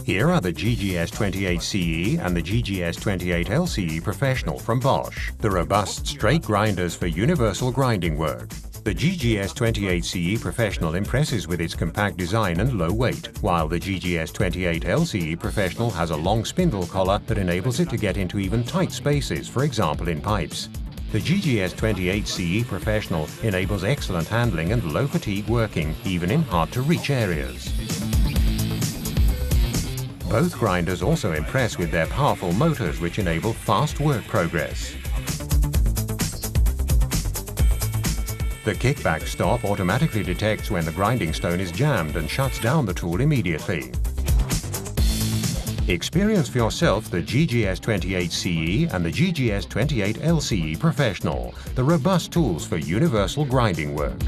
Here are the GGS 28CE and the GGS 28 LCE Professional from Bosch, the robust straight grinders for universal grinding work. The GGS 28CE Professional impresses with its compact design and low weight, while the GGS 28 LCE Professional has a long spindle collar that enables it to get into even tight spaces, for example in pipes. The GGS 28CE Professional enables excellent handling and low fatigue working, even in hard-to-reach areas. Both grinders also impress with their powerful motors which enable fast work progress. The kickback stop automatically detects when the grinding stone is jammed and shuts down the tool immediately. Experience for yourself the GGS 28CE and the GGS 28 LCE Professional, the robust tools for universal grinding work.